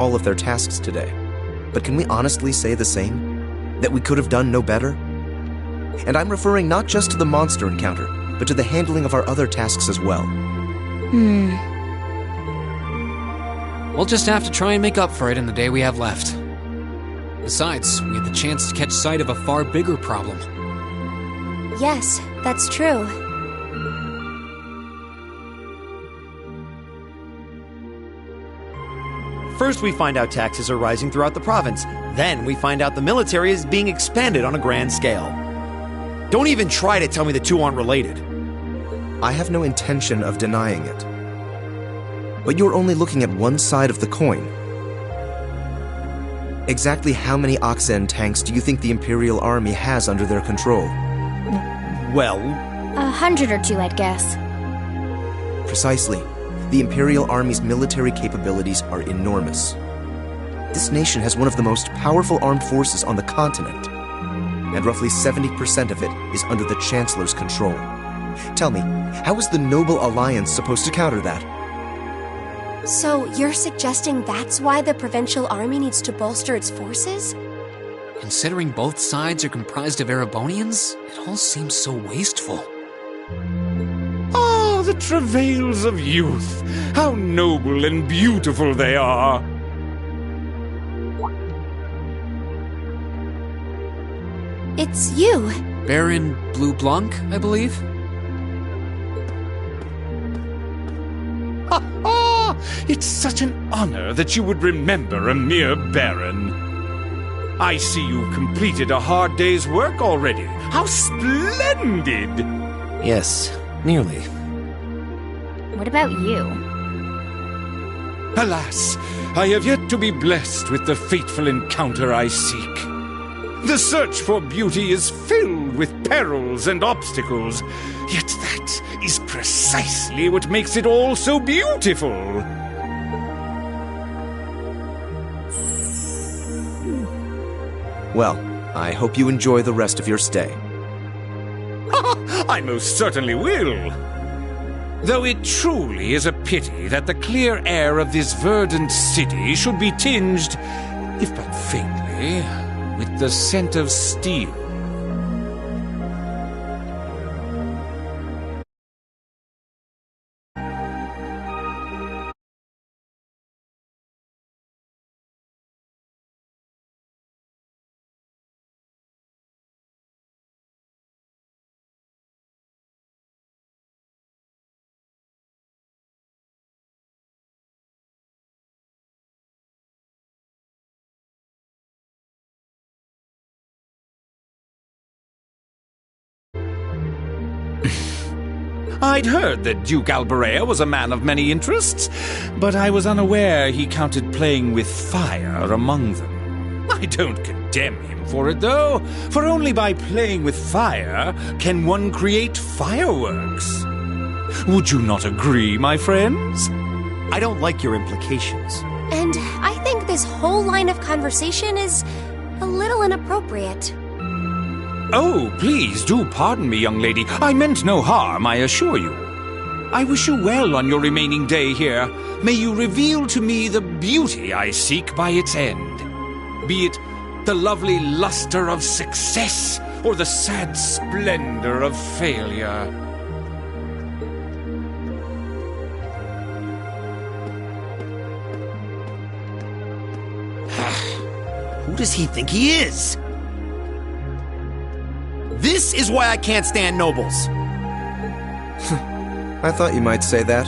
all of their tasks today. But can we honestly say the same? That we could have done no better? And I'm referring not just to the monster encounter, but to the handling of our other tasks as well. We'll just have to try and make up for it in the day we have left. Besides, we had the chance to catch sight of a far bigger problem. Yes, that's true. First we find out taxes are rising throughout the province. Then we find out the military is being expanded on a grand scale. Don't even try to tell me the two aren't related. I have no intention of denying it. But you're only looking at one side of the coin. Exactly how many Oxen tanks do you think the Imperial Army has under their control? Well... 100 or 2, I'd guess. Precisely. The Imperial Army's military capabilities are enormous. This nation has one of the most powerful armed forces on the continent, and roughly 70% of it is under the Chancellor's control. Tell me, how is the Noble Alliance supposed to counter that? So you're suggesting that's why the Provincial Army needs to bolster its forces? Considering both sides are comprised of Erebonians, it all seems so wasteful. Ah, the travails of youth! How noble and beautiful they are! It's you. Baron Blue Blanc, I believe? Ha ha! It's such an honor that you would remember a mere baron. I see you've completed a hard day's work already. How splendid! Yes, nearly. What about you? Alas, I have yet to be blessed with the fateful encounter I seek. The search for beauty is filled with perils and obstacles, yet that is precisely what makes it all so beautiful. Well, I hope you enjoy the rest of your stay. I most certainly will. Though it truly is a pity that the clear air of this verdant city should be tinged, if but faintly, with the scent of steel. I'd heard that Duke Alberea was a man of many interests, but I was unaware he counted playing with fire among them. I don't condemn him for it, though, for only by playing with fire can one create fireworks. Would you not agree, my friends? I don't like your implications. And I think this whole line of conversation is a little inappropriate. Oh, please do pardon me, young lady. I meant no harm, I assure you. I wish you well on your remaining day here. May you reveal to me the beauty I seek by its end. Be it the lovely luster of success or the sad splendor of failure. Who does he think he is? This is why I can't stand nobles. I thought you might say that.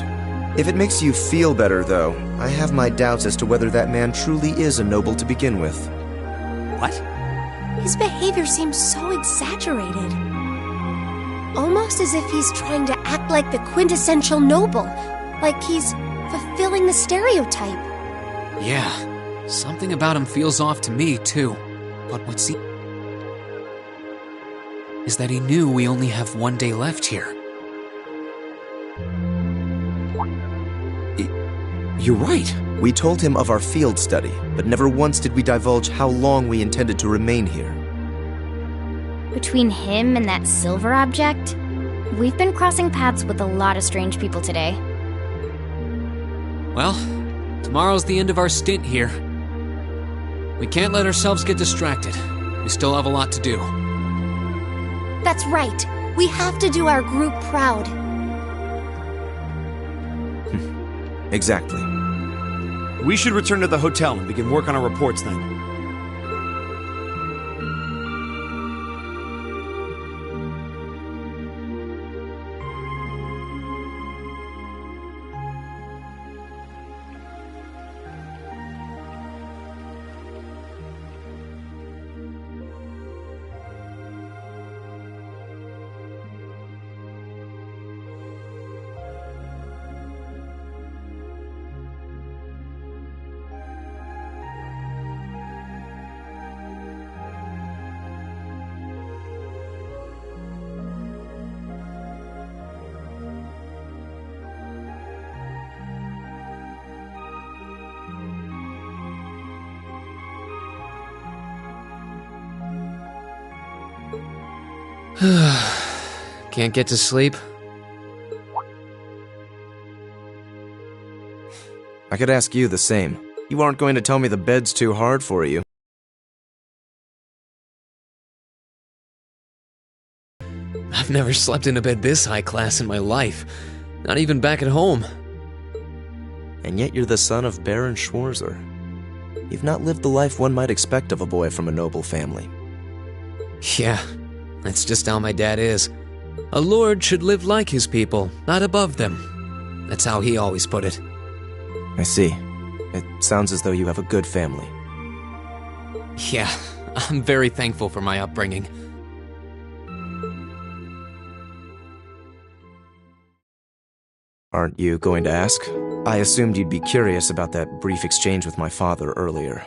If it makes you feel better, though, I have my doubts as to whether that man truly is a noble to begin with. What? His behavior seems so exaggerated. Almost as if he's trying to act like the quintessential noble. Like he's fulfilling the stereotype. Yeah, something about him feels off to me, too. But what's he... is that he knew we only have one day left here. You're right. We told him of our field study, but never once did we divulge how long we intended to remain here. Between him and that silver object, we've been crossing paths with a lot of strange people today. Well, Tomorrow's the end of our stint here. We can't let ourselves get distracted. We still have a lot to do. That's right. We have to do our group proud. Exactly. We should return to the hotel and begin work on our reports then. Can't get to sleep? I could ask you the same. You aren't going to tell me the bed's too hard for you. I've never slept in a bed this high class in my life. Not even back at home. And yet you're the son of Baron Schwarzer. You've not lived the life one might expect of a boy from a noble family. Yeah, that's just how my dad is. A lord should live like his people, not above them. That's how he always put it. I see. It sounds as though you have a good family. Yeah, I'm very thankful for my upbringing. Aren't you going to ask? I assumed you'd be curious about that brief exchange with my father earlier.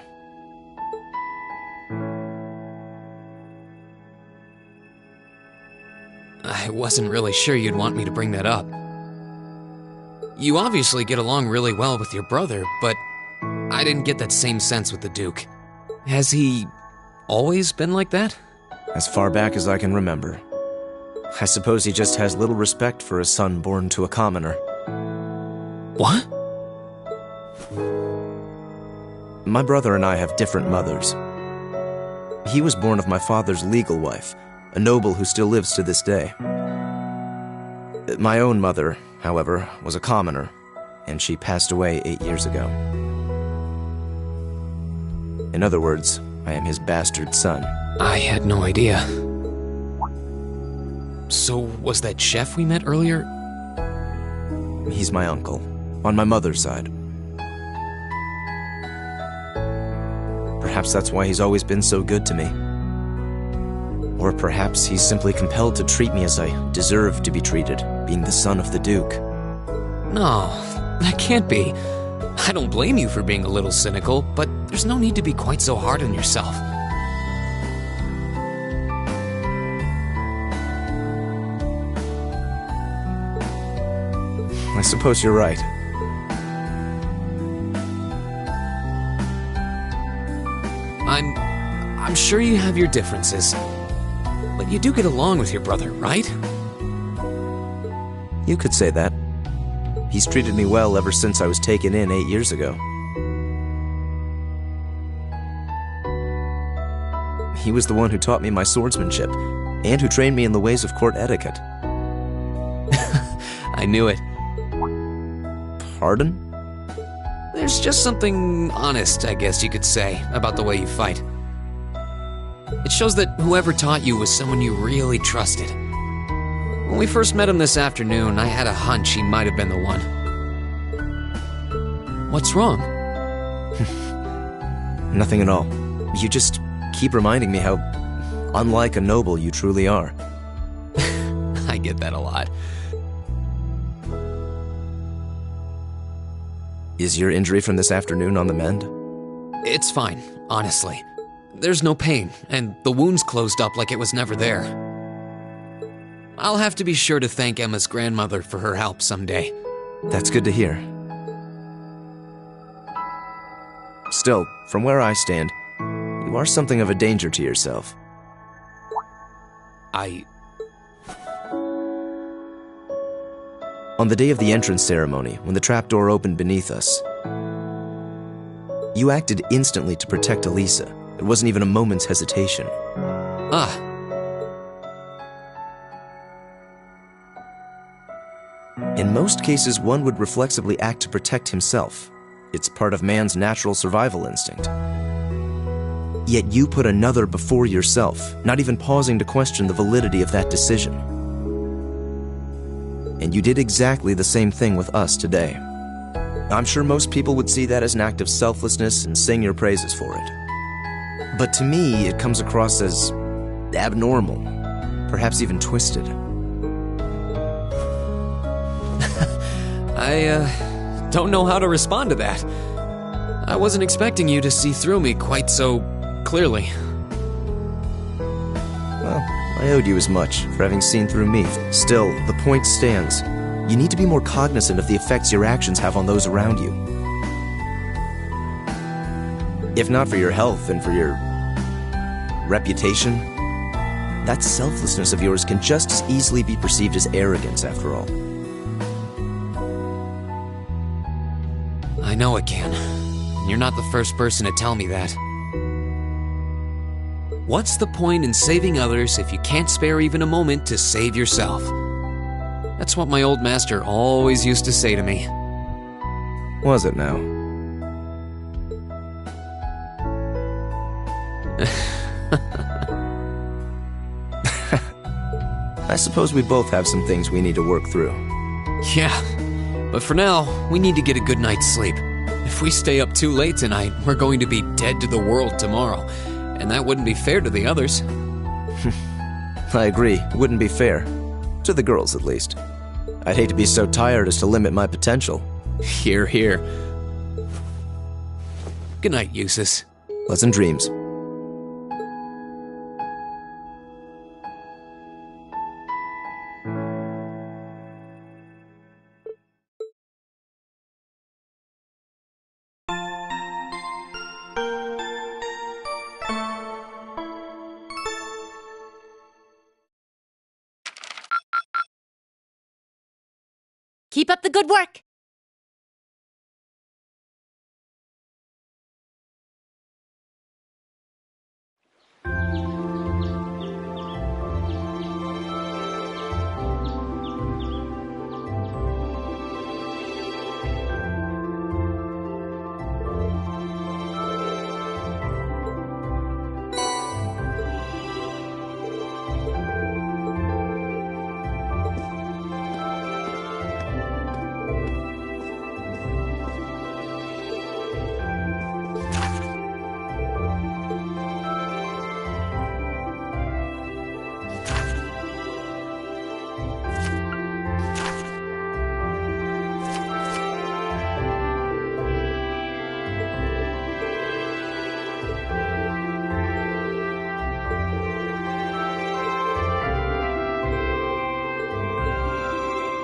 I wasn't really sure you'd want me to bring that up. You obviously get along really well with your brother, but I didn't get that same sense with the Duke. Has he always been like that? As far back as I can remember. I suppose he just has little respect for a son born to a commoner. What? My brother and I have different mothers. He was born of my father's legal wife, a noble who still lives to this day. My own mother, however, was a commoner, and she passed away 8 years ago. In other words, I am his bastard son. I had no idea. So, was that chef we met earlier? He's my uncle, on my mother's side. Perhaps that's why he's always been so good to me. Or perhaps he's simply compelled to treat me as I deserve to be treated, being the son of the Duke. No, that can't be. I don't blame you for being a little cynical, but there's no need to be quite so hard on yourself. I suppose you're right. I'm sure you have your differences, but you do get along with your brother, right? You could say that. He's treated me well ever since I was taken in 8 years ago. He was the one who taught me my swordsmanship, and who trained me in the ways of court etiquette. I knew it. Pardon? There's just something honest, I guess you could say, about the way you fight. It shows that whoever taught you was someone you really trusted. When we first met him this afternoon, I had a hunch he might have been the one. What's wrong? Nothing at all. You just keep reminding me how unlike a noble you truly are. I get that a lot. Is your injury from this afternoon on the mend? It's fine, honestly. There's no pain, and the wound's closed up like it was never there. I'll have to be sure to thank Emma's grandmother for her help someday. That's good to hear. Still, from where I stand, you are something of a danger to yourself. On the day of the entrance ceremony, when the trapdoor opened beneath us, You acted instantly to protect Elisa. It wasn't even a moment's hesitation. Ah. In most cases, one would reflexively act to protect himself. It's part of man's natural survival instinct. Yet you put another before yourself, not even pausing to question the validity of that decision. And you did exactly the same thing with us today. I'm sure most people would see that as an act of selflessness and sing your praises for it. But to me, it comes across as abnormal, perhaps even twisted. I don't know how to respond to that. I wasn't expecting you to see through me quite so clearly. Well, I owed you as much for having seen through me. Still, the point stands. You need to be more cognizant of the effects your actions have on those around you. If not for your health and for your reputation, that selflessness of yours can just as easily be perceived as arrogance, after all. I know it can. You're not the first person to tell me that. What's the point in saving others if you can't spare even a moment to save yourself? That's what my old master always used to say to me. Was it now? I suppose we both have some things we need to work through. Yeah, but for now, we need to get a good night's sleep. If we stay up too late tonight, we're going to be dead to the world tomorrow, and that wouldn't be fair to the others. I agree, it wouldn't be fair. To the girls, at least. I'd hate to be so tired as to limit my potential. Hear, hear. Good night, Eustace. Pleasant dreams. Keep up the good work!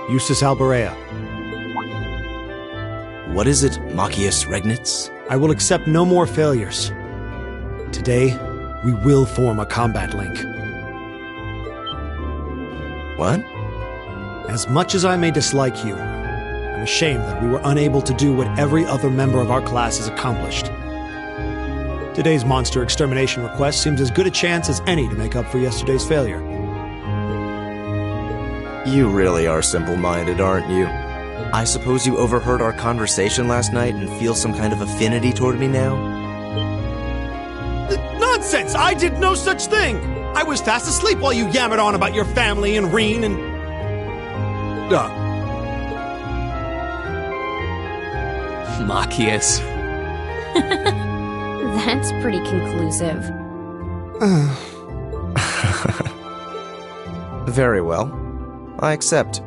Eustace Alberea. What is it, Machias Regnitz? I will accept no more failures. Today, we will form a combat link. What? As much as I may dislike you, I'm ashamed that we were unable to do what every other member of our class has accomplished. Today's monster extermination request seems as good a chance as any to make up for yesterday's failure. You really are simple-minded, aren't you? I suppose you overheard our conversation last night and feel some kind of affinity toward me now? Nonsense! I did no such thing! I was fast asleep while you yammered on about your family and Reen and... Machias. That's pretty conclusive. Very well. I accept.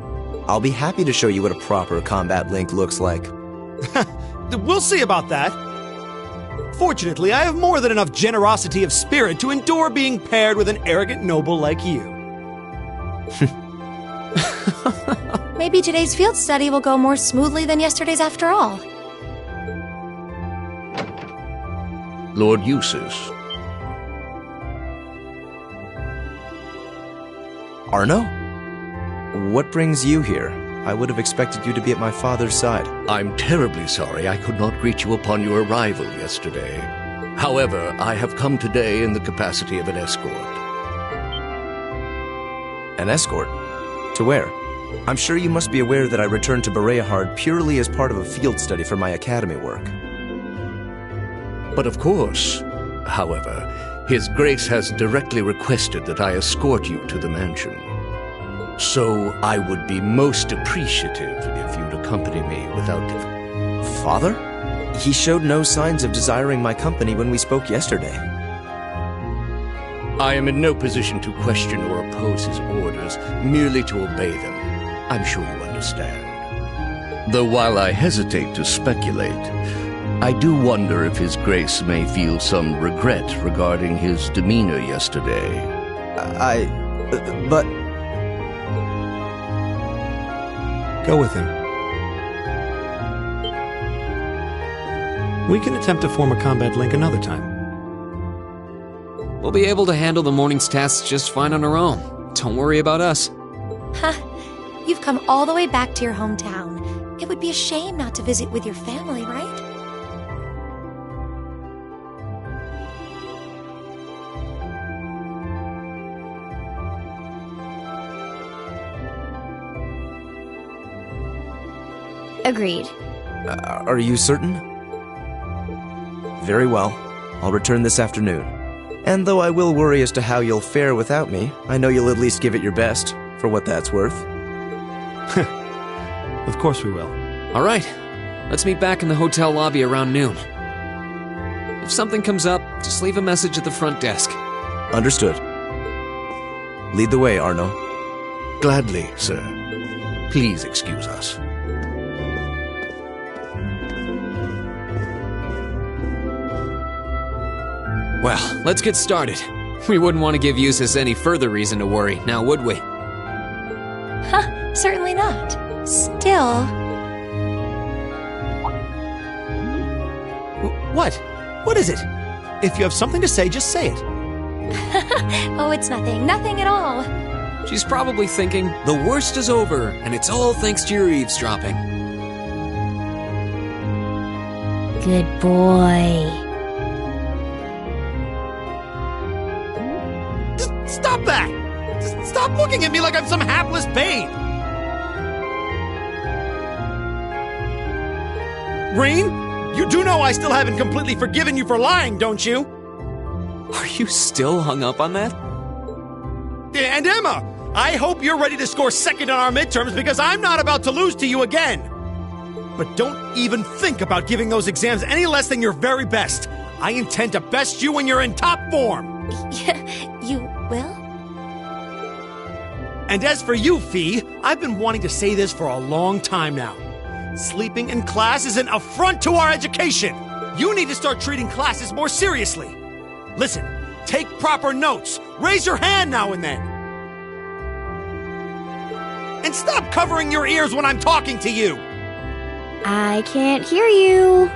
I'll be happy to show you what a proper combat link looks like. We'll see about that. Fortunately, I have more than enough generosity of spirit to endure being paired with an arrogant noble like you. Maybe today's field study will go more smoothly than yesterday's after all. Lord Eustace. Arno? What brings you here? I would have expected you to be at my father's side. I'm terribly sorry I could not greet you upon your arrival yesterday. However, I have come today in the capacity of an escort. An escort? To where? I'm sure you must be aware that I returned to Bjgranada purely as part of a field study for my academy work. But of course, however, His Grace has directly requested that I escort you to the mansion. So I would be most appreciative if you'd accompany me without difficulty. Father? He showed no signs of desiring my company when we spoke yesterday. I am in no position to question or oppose his orders, merely to obey them. I'm sure you understand. Though while I hesitate to speculate, I do wonder if His Grace may feel some regret regarding his demeanor yesterday. But... Go with him. We can attempt to form a combat link another time. We'll be able to handle the morning's tasks just fine on our own. Don't worry about us. Huh. You've come all the way back to your hometown. It would be a shame not to visit with your family, right? Agreed. Are you certain? Very well. I'll return this afternoon. And though I will worry as to how you'll fare without me, I know you'll at least give it your best, for what that's worth. Of course we will. All right, let's meet back in the hotel lobby around noon. If something comes up, just leave a message at the front desk. Understood. Lead the way, Arno. Gladly, sir. Please excuse us. Well, let's get started. We wouldn't want to give Eustace any further reason to worry, now would we? Huh, certainly not. Still... What? What is it? If you have something to say, just say it. Oh, it's nothing. Nothing at all. She's probably thinking, the worst is over, and it's all thanks to your eavesdropping. Good boy. Stop that! Just stop looking at me like I'm some hapless babe! Green, you do know I still haven't completely forgiven you for lying, don't you? Are you still hung up on that? And Emma, I hope you're ready to score second on our midterms because I'm not about to lose to you again. But don't even think about giving those exams any less than your very best. I intend to best you when you're in top form. You will? And as for you, Fee, I've been wanting to say this for a long time now. Sleeping in class is an affront to our education. You need to start treating classes more seriously. Listen, take proper notes. Raise your hand now and then. And stop covering your ears when I'm talking to you. I can't hear you.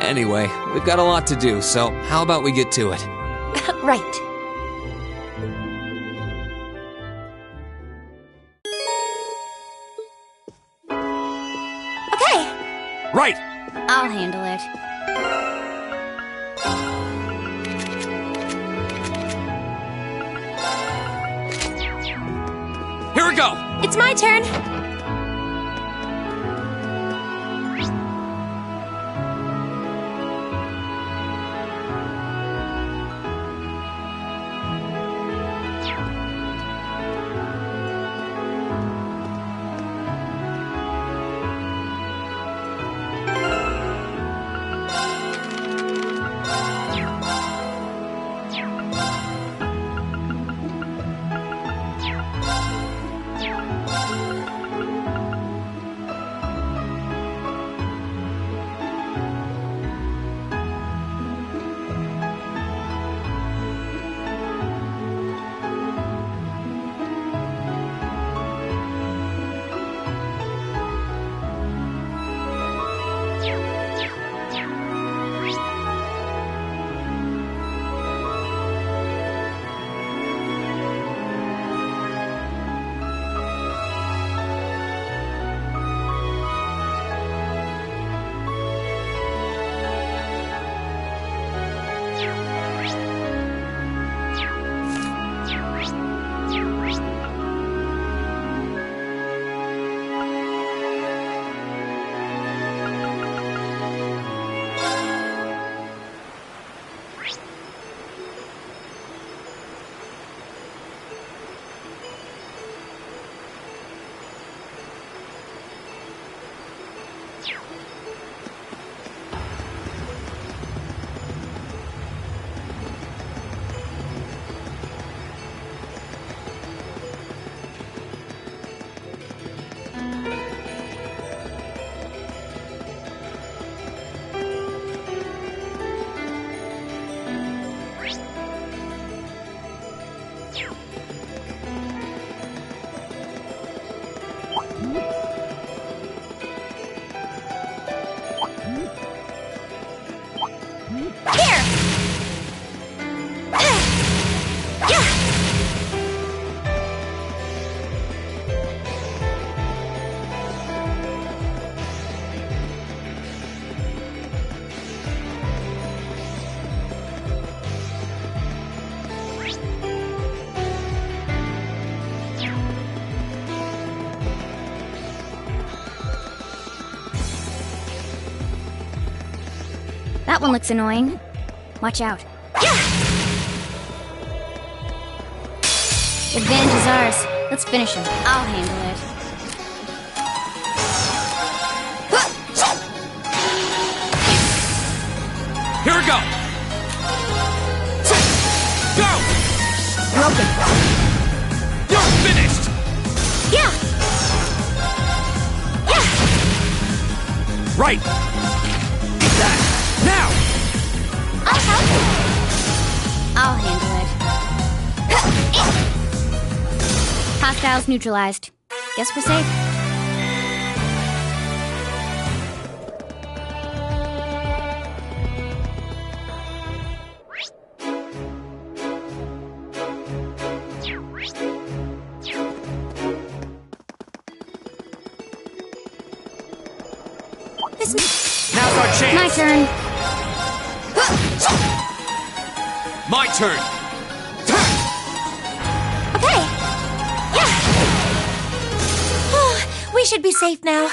Anyway, we've got a lot to do, so how about we get to it? Right. Okay. Right. I'll handle it. Here we go! It's my turn. Here! Yeah! That one looks annoying. Watch out. Advantage is ours. Let's finish him. I'll handle it. Here we go! Go! Broken. You're finished! Yeah! Yeah! Right! Eat that! Now! I'll help. I'll handle it. Hostiles neutralized. Guess we're safe. Now's our chance! My turn. My turn! Okay. Yeah. We should be safe now.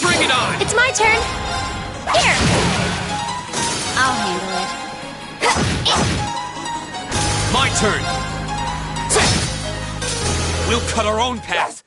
Bring it on! It's my turn. Here. I'll handle it. My turn! We'll cut our own path!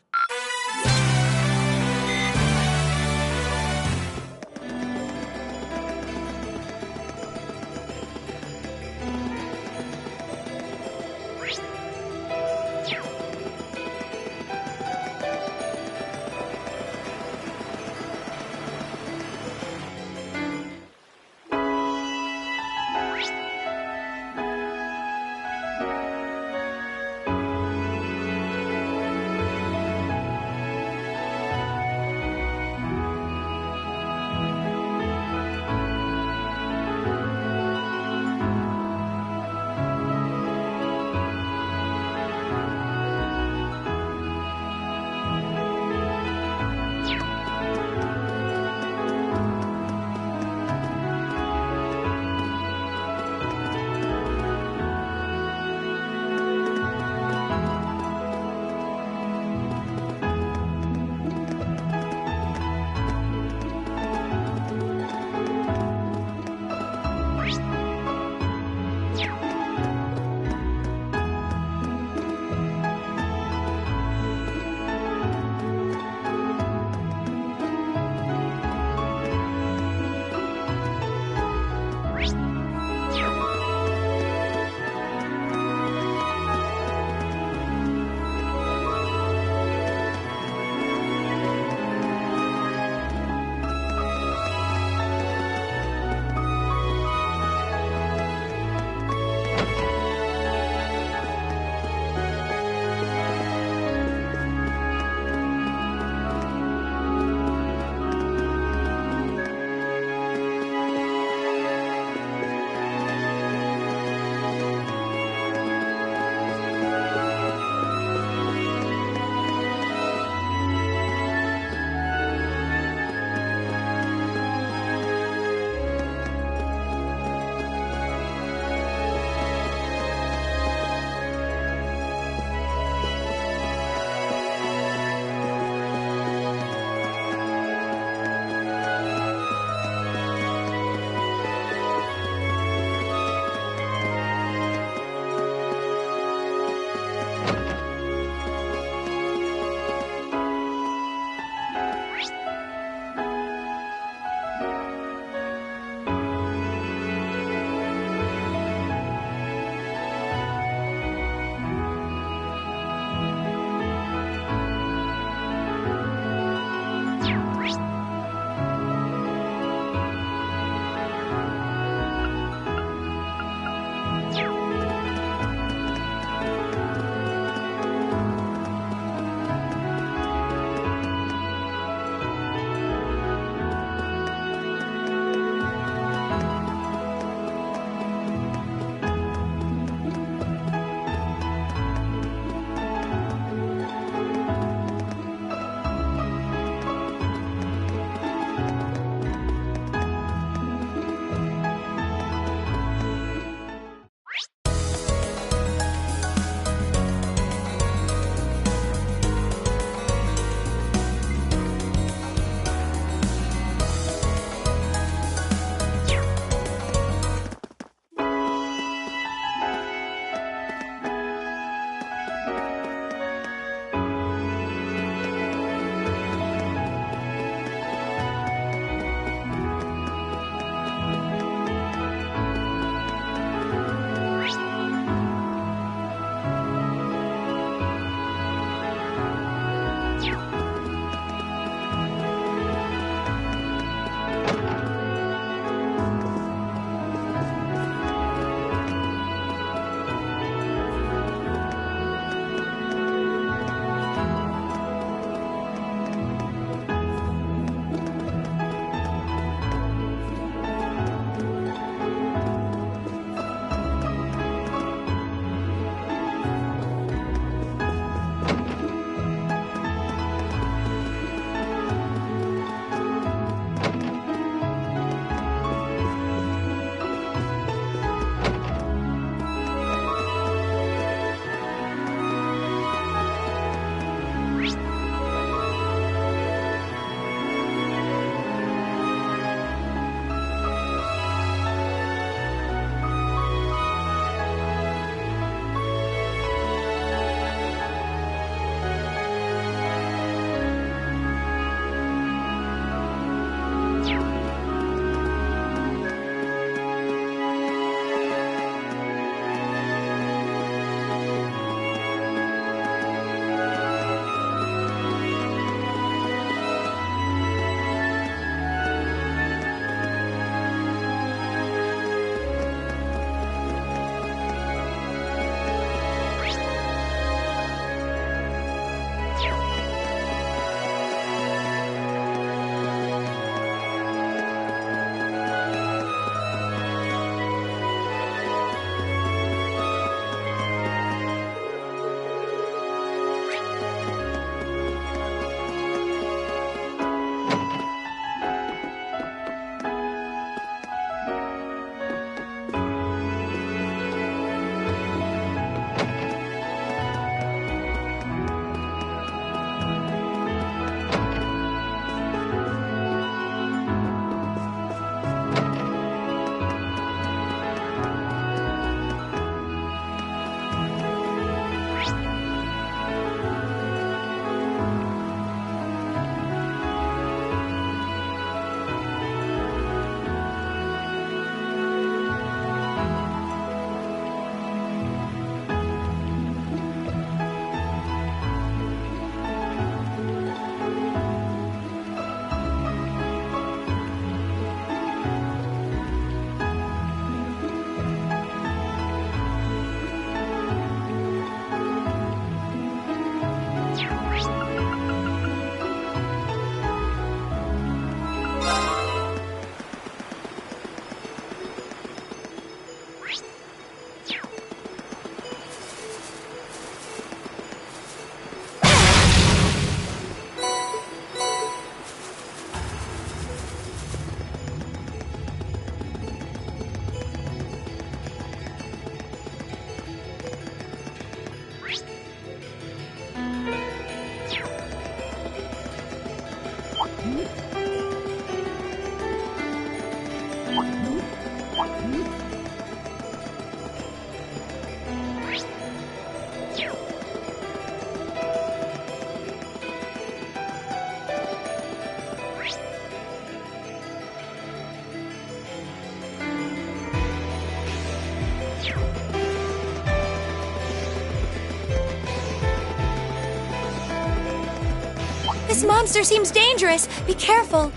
This monster seems dangerous. Be careful.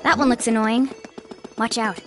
That one looks annoying. Watch out.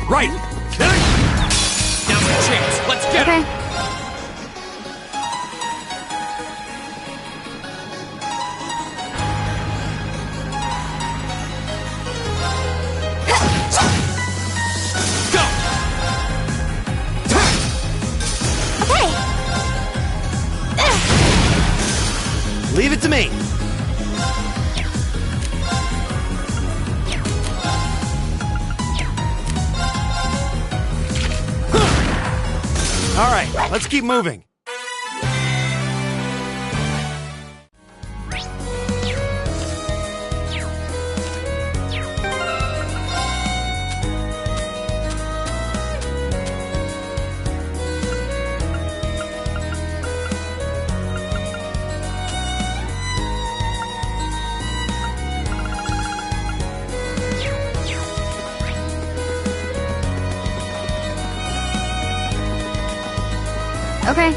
Right! Now's the chance! Let's get Okay. him! Go! Okay. Leave it to me! All right, let's keep moving. Okay.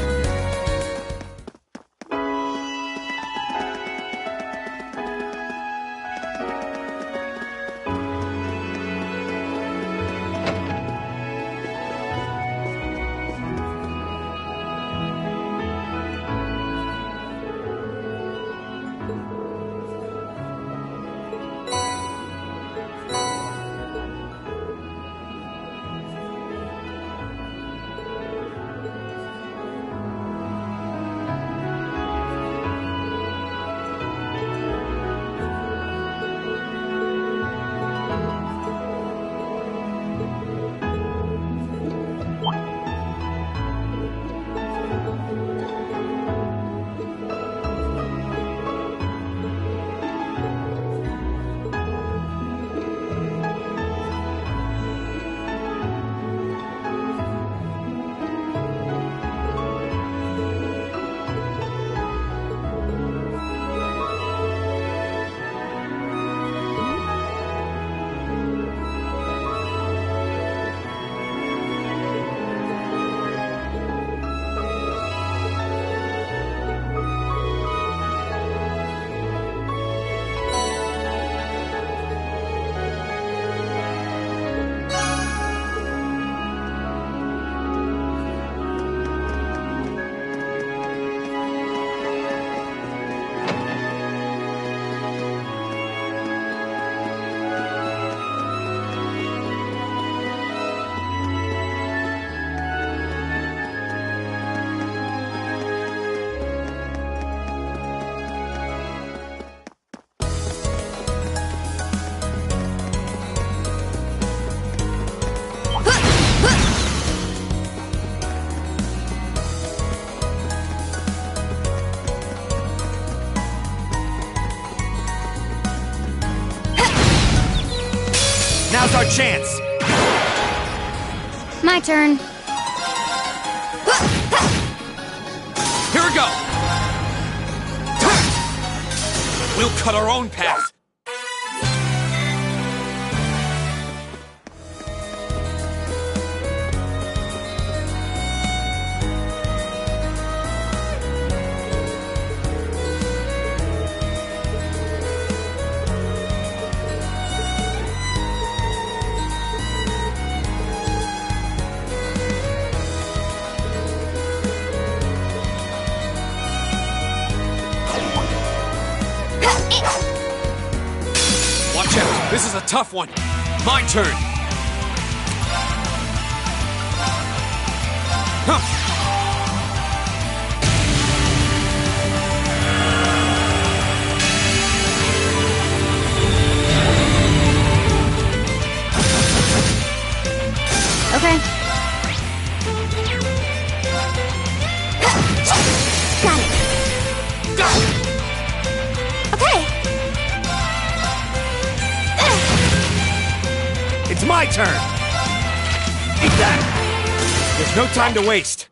Now's our chance. My turn. Here we go! We'll cut our own path. Watch out! This is a tough one! My turn! Huh. Okay. Got it. Okay. It's my turn! Eat that! There's no time to waste.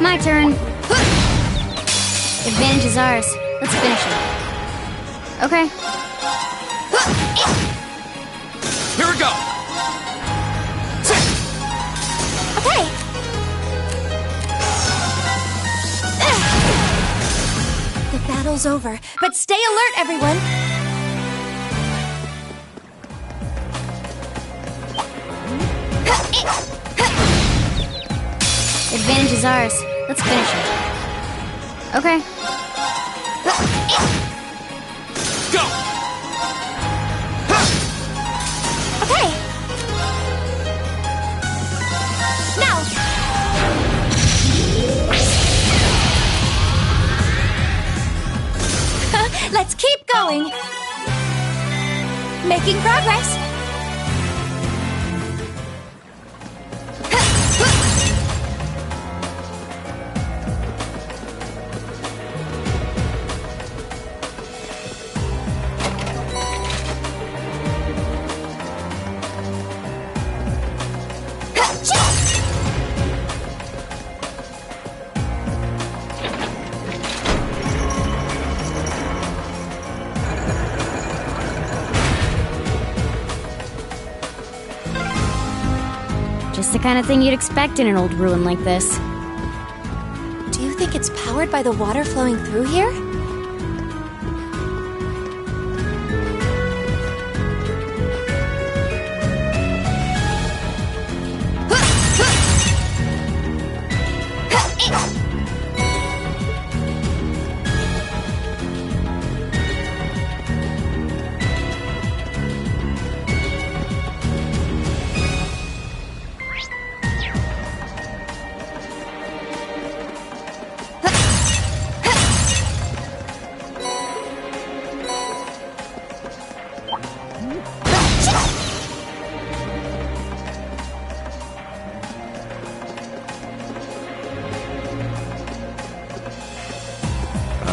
My turn. Advantage is ours. Let's finish it. Okay. Here we go! Okay. The battle's over, but stay alert, everyone. Advantage is ours. Let's finish it. Okay. Go! Okay. Now. Let's keep going. Making progress. Just the kind of thing you'd expect in an old ruin like this. Do you think it's powered by the water flowing through here?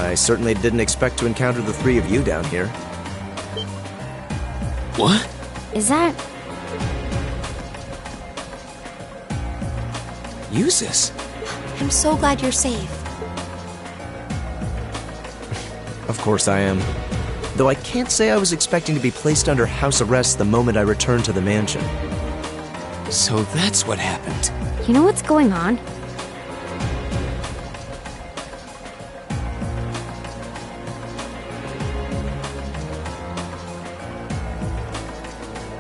I certainly didn't expect to encounter the three of you down here. What? Is that... Use this. I'm so glad you're safe. Of course I am. Though I can't say I was expecting to be placed under house arrest the moment I returned to the mansion. So that's what happened. You know what's going on?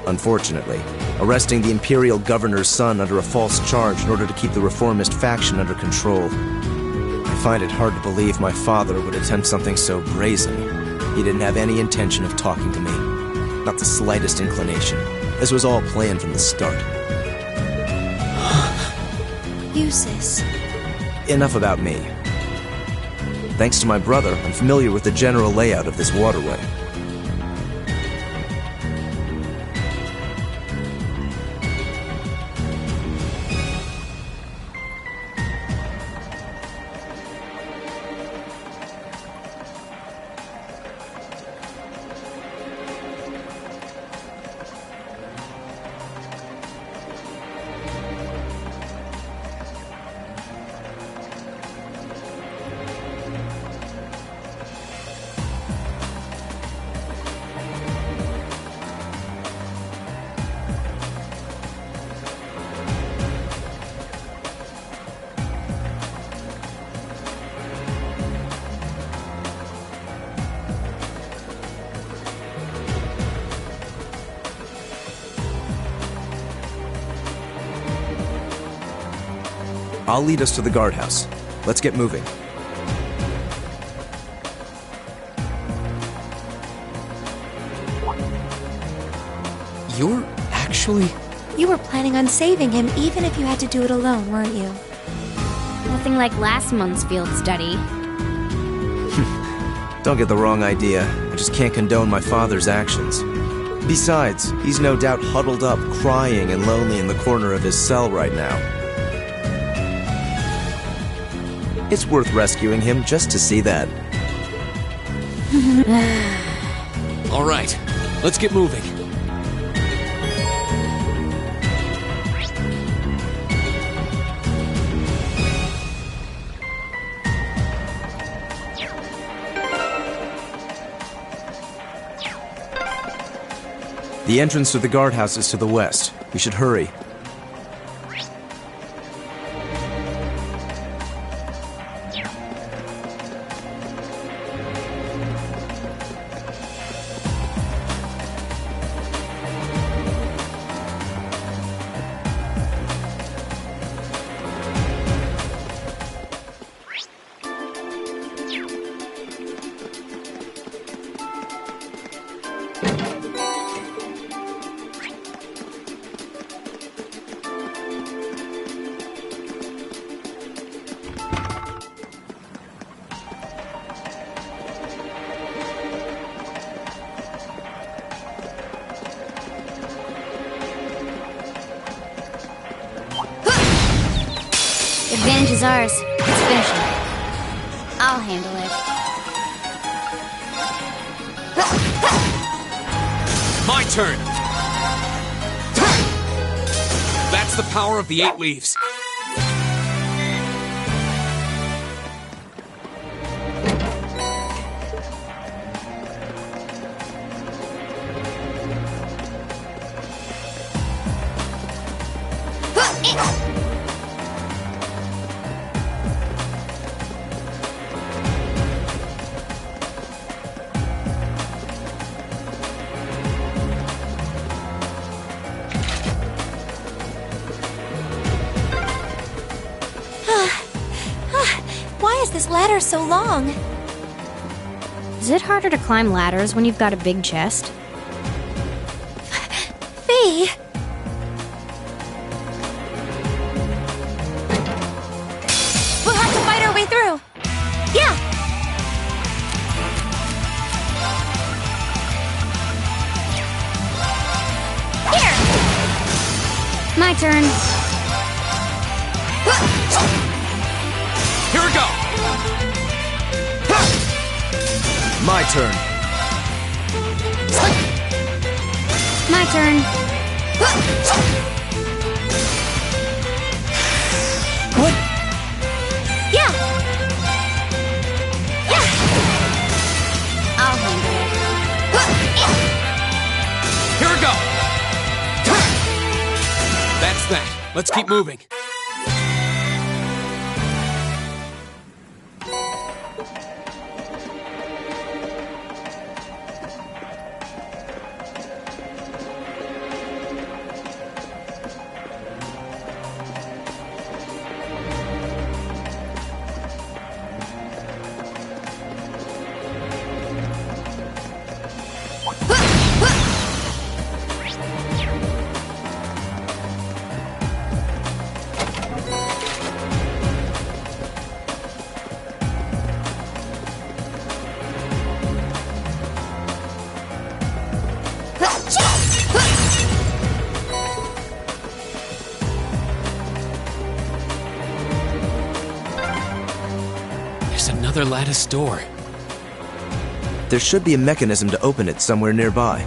Unfortunately, arresting the Imperial Governor's son under a false charge in order to keep the reformist faction under control. I find it hard to believe my father would attempt something so brazen. He didn't have any intention of talking to me. Not the slightest inclination. This was all planned from the start. Useless. Enough about me. Thanks to my brother, I'm familiar with the general layout of this waterway. I'll lead us to the guardhouse. Let's get moving. You're actually... You were planning on saving him even if you had to do it alone, weren't you? Nothing like last month's field study. Don't get the wrong idea. I just can't condone my father's actions. Besides, he's no doubt huddled up, crying and lonely in the corner of his cell right now. It's worth rescuing him just to see that. All right, let's get moving. The entrance to the guardhouse is to the west. We should hurry. Advantage is ours. Let's finish it. I'll handle it. My turn! That's the power of the 8 leaves. Why is this ladder so long? Is it harder to climb ladders when you've got a big chest? Fee! We'll have to fight our way through. Yeah! Here! My turn. Here we go! My turn. My turn. What? Yeah! Yeah! I'll handle it. Here we go! That's that. Let's keep moving. There's another lattice door. There should be a mechanism to open it somewhere nearby.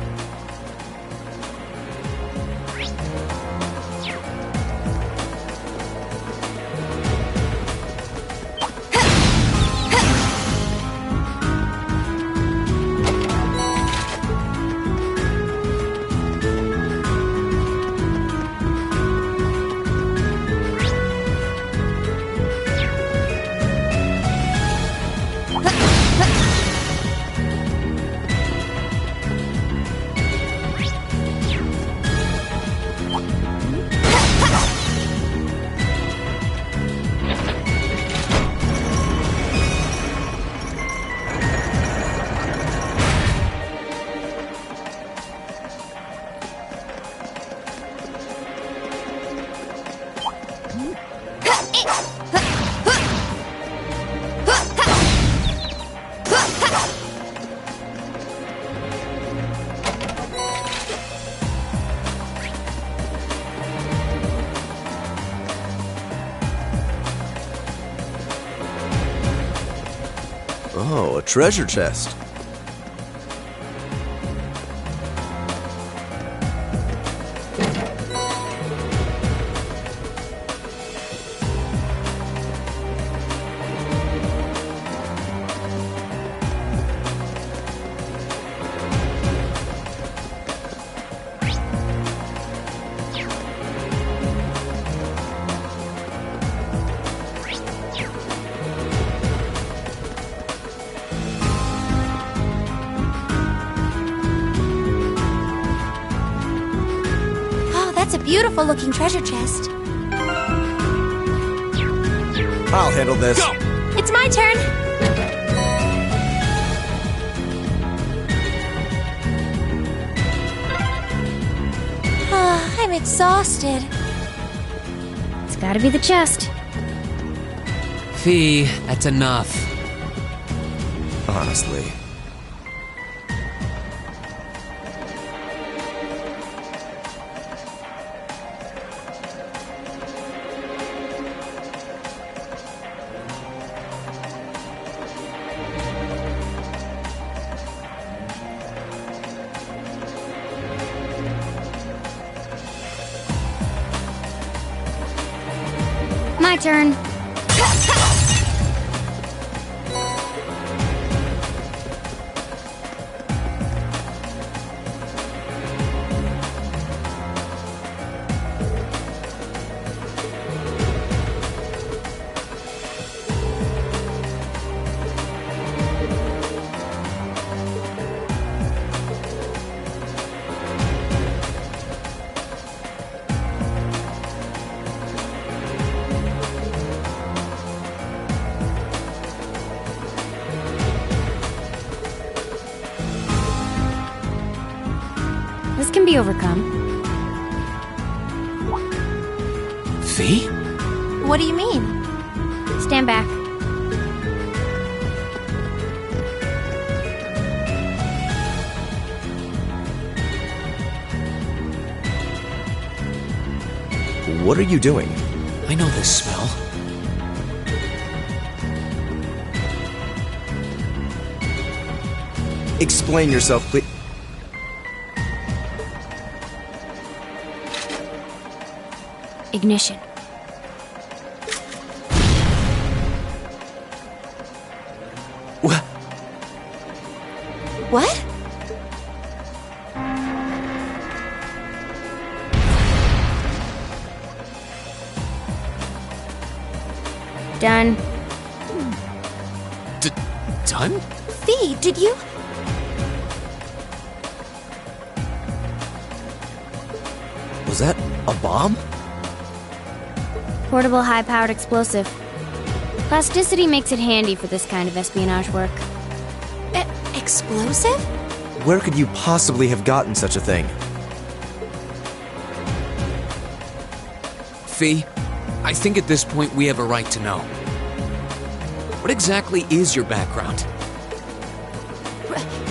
Oh, a treasure chest. It's a beautiful looking treasure chest. I'll handle this. Go! It's my turn. I'm exhausted. It's gotta be the chest. Fee, that's enough. Honestly. My turn. This can be overcome. Fee? What do you mean? Stand back. What are you doing? I know this smell. Explain yourself, please. Ignition. What? What? Done. Done? Fee, did you? Was that a bomb? Portable high-powered explosive. Plasticity makes it handy for this kind of espionage work. Explosive? Where could you possibly have gotten such a thing? Fee, I think at this point we have a right to know. What exactly is your background?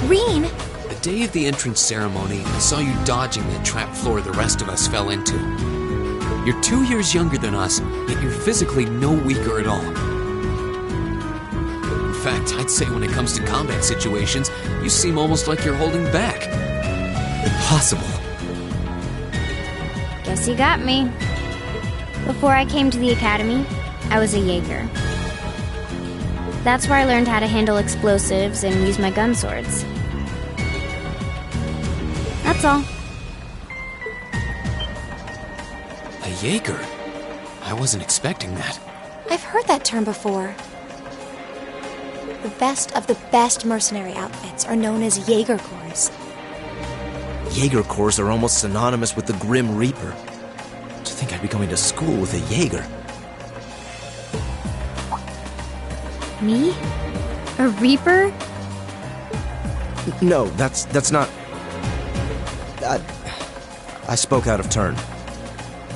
Reen? The day of the entrance ceremony, I saw you dodging that trap floor the rest of us fell into. You're 2 years younger than us, yet you're physically no weaker at all. In fact, I'd say when it comes to combat situations, you seem almost like you're holding back. Impossible. Guess you got me. Before I came to the academy, I was a Jaeger. That's where I learned how to handle explosives and use my gun swords. That's all. A Jaeger? I wasn't expecting that. I've heard that term before. The best of the best mercenary outfits are known as Jaeger Corps. Jaeger Corps are almost synonymous with the Grim Reaper. To think I'd be going to school with a Jaeger. Me? A Reaper? No, that's not... I spoke out of turn.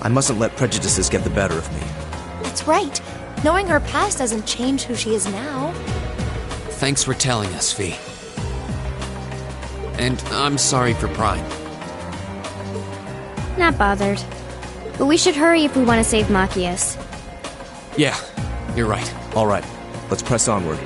I mustn't let prejudices get the better of me. That's right. Knowing her past doesn't change who she is now. Thanks for telling us, Fee. And I'm sorry for prying. Not bothered. But we should hurry if we want to save Machias. Yeah, you're right. All right, let's press onward.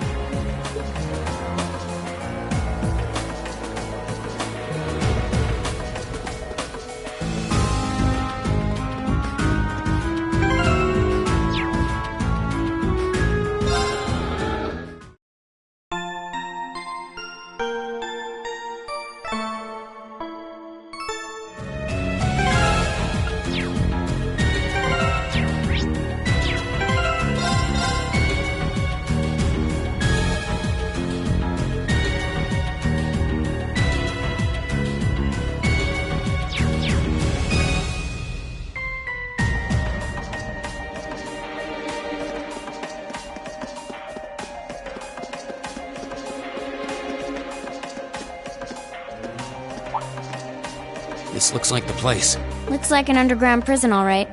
This looks like the place. Looks like an underground prison, all right.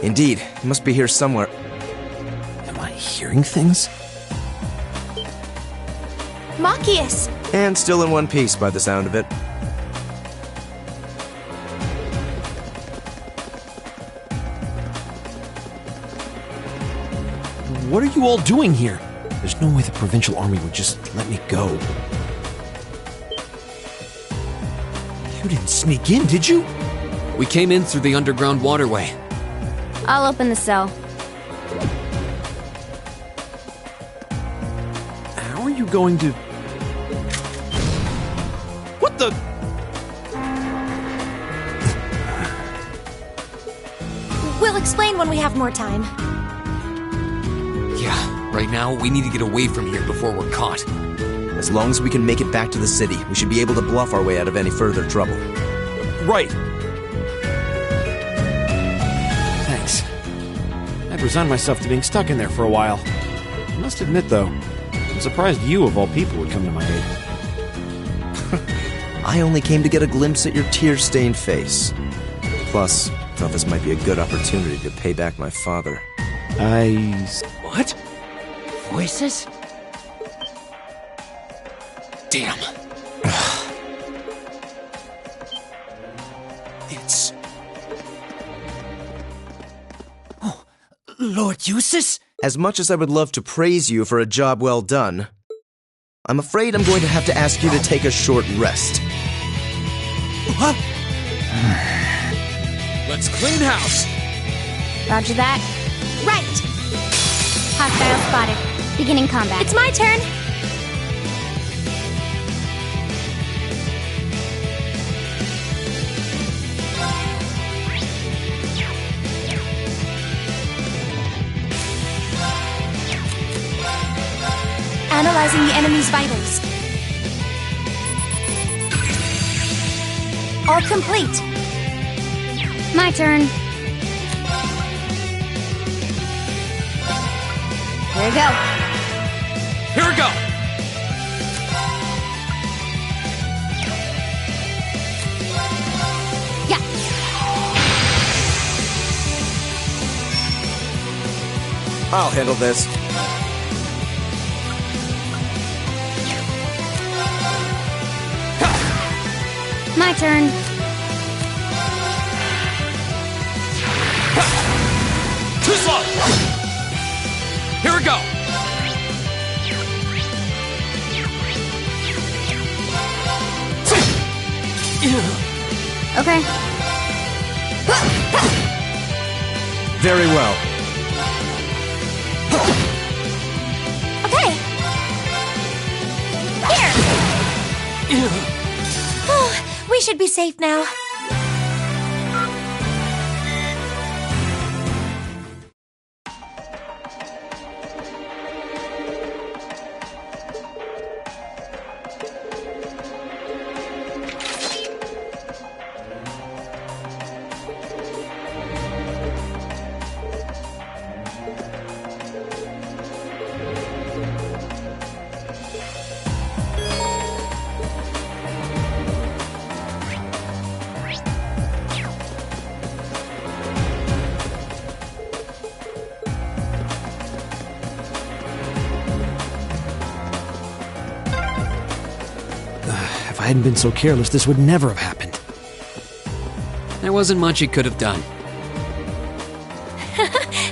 Indeed, it must be here somewhere. Am I hearing things? Machias! And still in one piece by the sound of it. What are you all doing here? There's no way the Provincial Army would just let me go. You didn't sneak in, did you? We came in through the underground waterway. I'll open the cell. How are you going to... What the... We'll explain when we have more time. Yeah, right now we need to get away from here before we're caught. As long as we can make it back to the city, we should be able to bluff our way out of any further trouble. Right. Thanks. I'd resigned myself to being stuck in there for a while. I must admit, though, I'm surprised you, of all people, would come to my aid. I only came to get a glimpse at your tear-stained face. Plus, thought this might be a good opportunity to pay back my father. What? Voices? Damn. It's... Oh, Lord Eustace? As much as I would love to praise you for a job well done, I'm afraid I'm going to have to ask you to take a short rest. What? Let's clean house! Roger that. Right! Hostile spotted. Beginning combat. It's my turn! Analyzing the enemy's vitals. All complete. My turn. Here we go. Here we go! Yeah. I'll handle this. My turn. Too slow! Here we go! Okay. Very well. Okay. Here! Oh, we should be safe now. If I hadn't been so careless, this would never have happened. There wasn't much he could have done.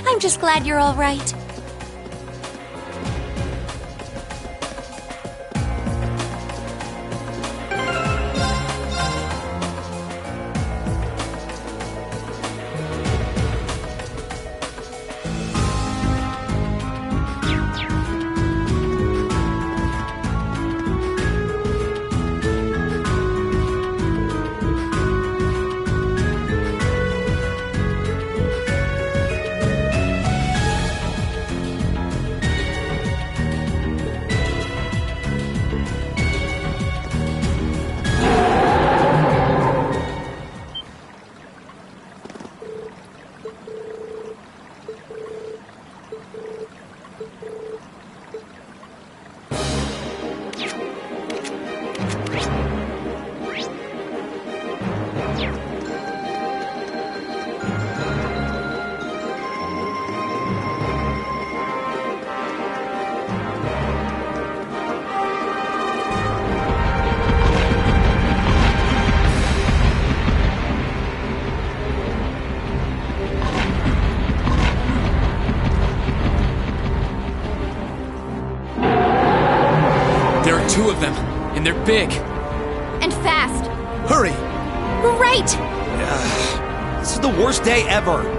I'm just glad you're all right. There are 2 of them, and they're big. And fast. Hurry! Great! This is the worst day ever.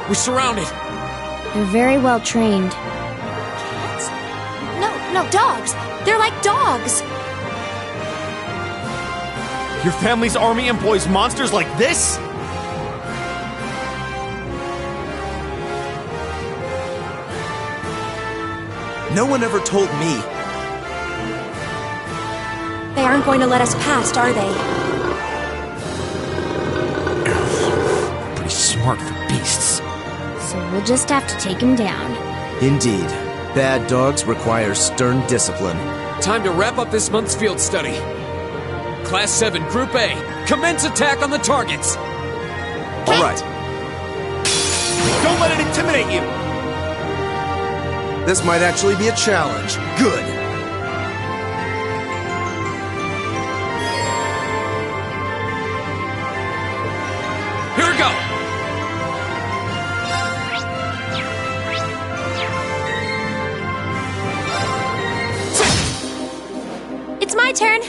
We're surrounded. They're very well trained. Cats? No, dogs. They're like dogs. Your family's army employs monsters like this? No one ever told me. They aren't going to let us past, are they? Pretty smart for beasts. So we'll just have to take him down. Indeed. Bad dogs require stern discipline. Time to wrap up this month's field study. Class 7, Group A, commence attack on the targets. All right. Don't let it intimidate you! This might actually be a challenge. Good. Here we go. It's my turn.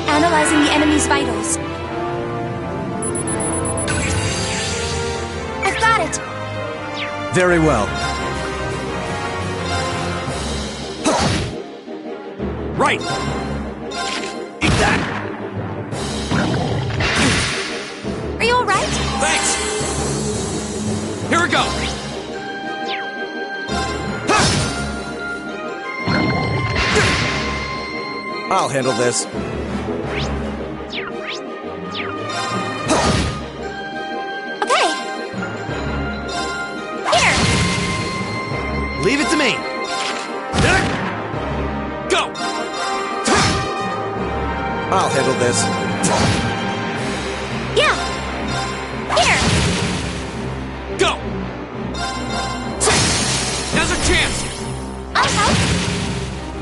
Analyzing the enemy's vitals. I've got it. Very well. Right! Eat that! Are you all right? Thanks. Here we go. I'll handle this. Okay. Here. Leave it to me! Go. I'll handle this. Yeah. Here. Go. Now's our chance. I'll help.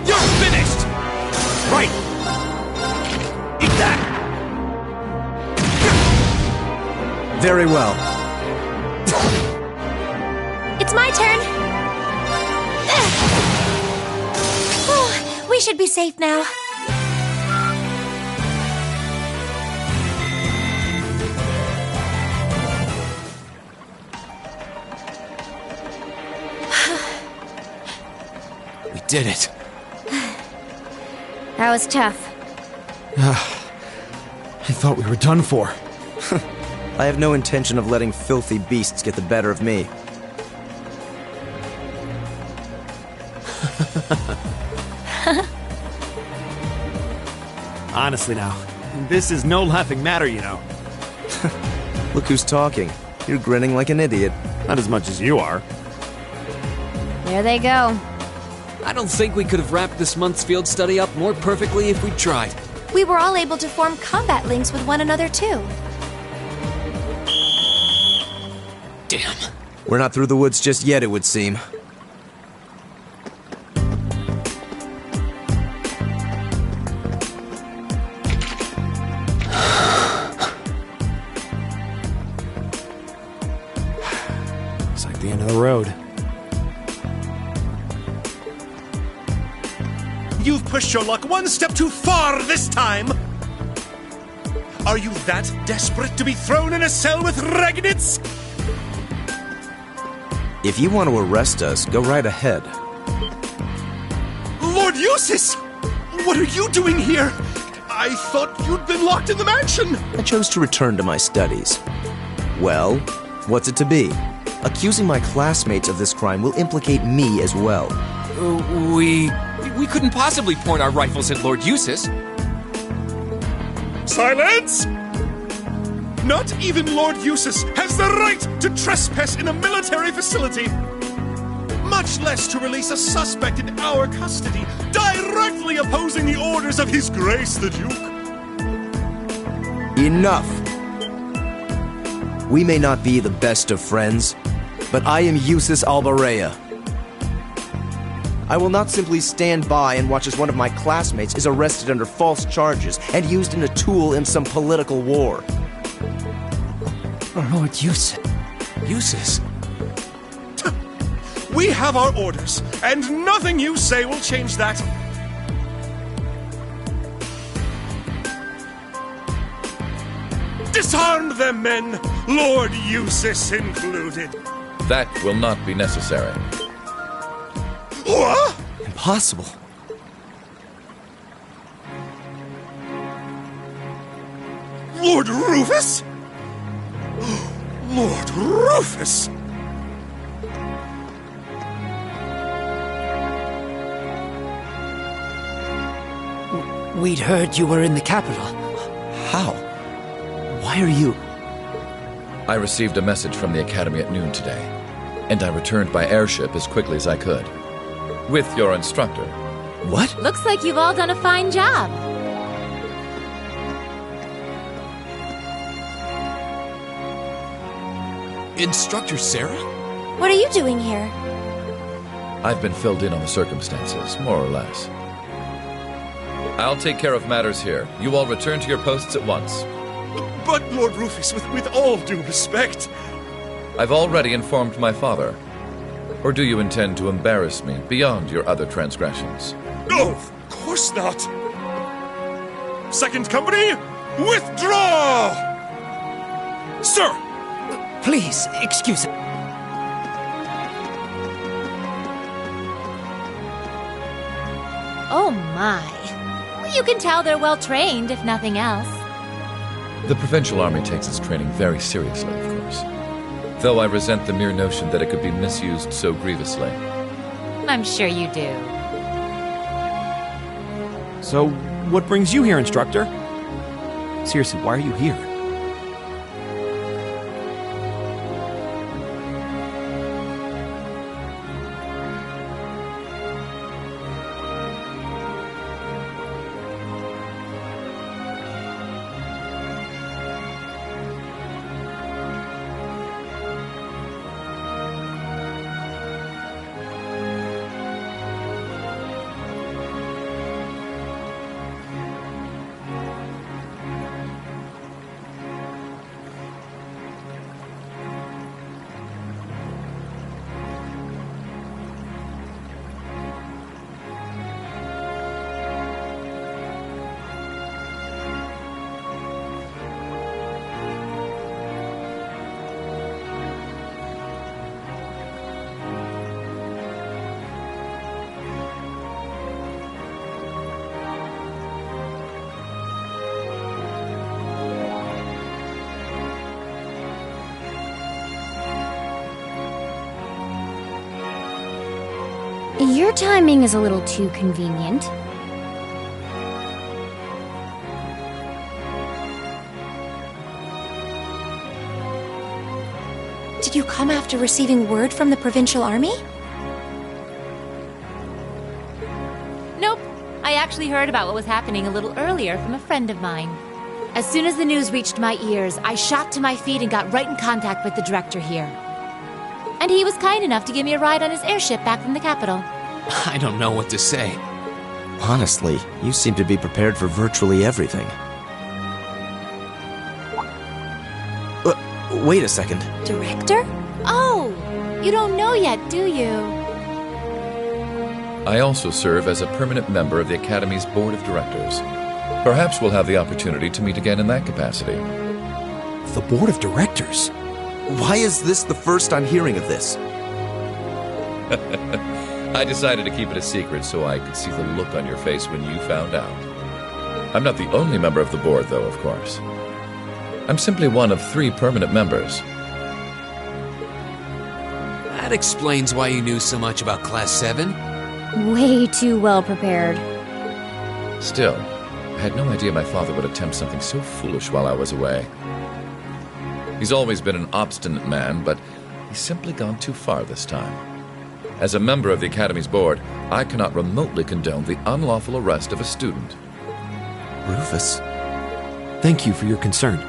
You're finished. Right! Eat that! Very well. It's my turn. Oh, we should be safe now. We did it. That was tough. I thought we were done for. I have no intention of letting filthy beasts get the better of me. Honestly now, this is no laughing matter, you know. Look who's talking. You're grinning like an idiot. Not as much as you are. There they go. I don't think we could have wrapped this month's field study up more perfectly if we tried. We were all able to form combat links with one another, too. Damn. We're not through the woods just yet, it would seem. It's like the end of the road. You've pushed your luck one step too far this time! Are you that desperate to be thrown in a cell with Regnitz? If you want to arrest us, go right ahead. Lord Eustace! What are you doing here? I thought you'd been locked in the mansion! I chose to return to my studies. Well, what's it to be? Accusing my classmates of this crime will implicate me as well. We couldn't possibly point our rifles at Lord Eustace. Silence! Not even Lord Eustace has the right to trespass in a military facility! much less to release a suspect in our custody, directly opposing the orders of His Grace the Duke. Enough! We may not be the best of friends, but I am Eustace Albarea. I will not simply stand by and watch as one of my classmates is arrested under false charges and used as a tool in some political war. Lord Eustace. Eustace? We have our orders, and nothing you say will change that. Disarm them, men, Lord Eustace included. That will not be necessary. What? Impossible. Lord Rufus? Lord Rufus! We'd heard you were in the capital. How? Why are you... I received a message from the Academy at noon today, and I returned by airship as quickly as I could. With your instructor. What? Looks like you've all done a fine job. Instructor Sarah? What are you doing here? I've been filled in on the circumstances, more or less. I'll take care of matters here. You all return to your posts at once. But, Lord Rufus, with all due respect... I've already informed my father. Or do you intend to embarrass me beyond your other transgressions? No, of course not. Second company, withdraw! Sir! Please, excuse me. Oh my. Well, you can tell they're well trained, if nothing else. The Provincial Army takes its training very seriously, of course. Though I resent the mere notion that it could be misused so grievously. I'm sure you do. So, what brings you here, instructor? Seriously, why are you here? Your timing is a little too convenient. Did you come after receiving word from the Provincial Army? Nope. I actually heard about what was happening a little earlier from a friend of mine. As soon as the news reached my ears, I shot to my feet and got right in contact with the director here. And he was kind enough to give me a ride on his airship back from the capital. I don't know what to say. Honestly, you seem to be prepared for virtually everything. Wait a second. Director? Oh, you don't know yet, do you? I also serve as a permanent member of the Academy's Board of Directors. Perhaps we'll have the opportunity to meet again in that capacity. The Board of Directors? Why is this the first I'm hearing of this? I decided to keep it a secret so I could see the look on your face when you found out. I'm not the only member of the board, though, of course. I'm simply one of 3 permanent members. That explains why you knew so much about Class 7. Way too well prepared. Still, I had no idea my father would attempt something so foolish while I was away. He's always been an obstinate man, but he's simply gone too far this time. As a member of the Academy's board, I cannot remotely condone the unlawful arrest of a student. Rufus? Thank you for your concern.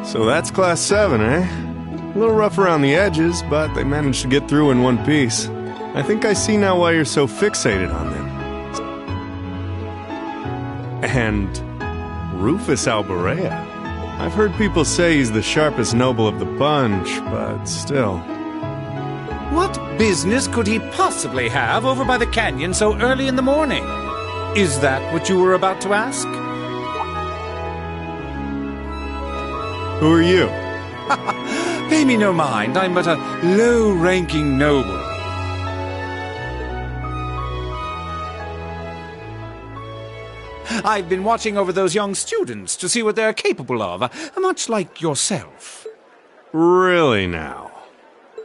So that's Class 7, eh? A little rough around the edges, but they managed to get through in one piece. I think I see now why you're so fixated on them. And Rufus Alborea. I've heard people say he's the sharpest noble of the bunch, but still. What business could he possibly have over by the canyon so early in the morning? Is that what you were about to ask? Who are you? Pay me no mind, I'm but a low-ranking noble. I've been watching over those young students to see what they're capable of, much like yourself. Really now?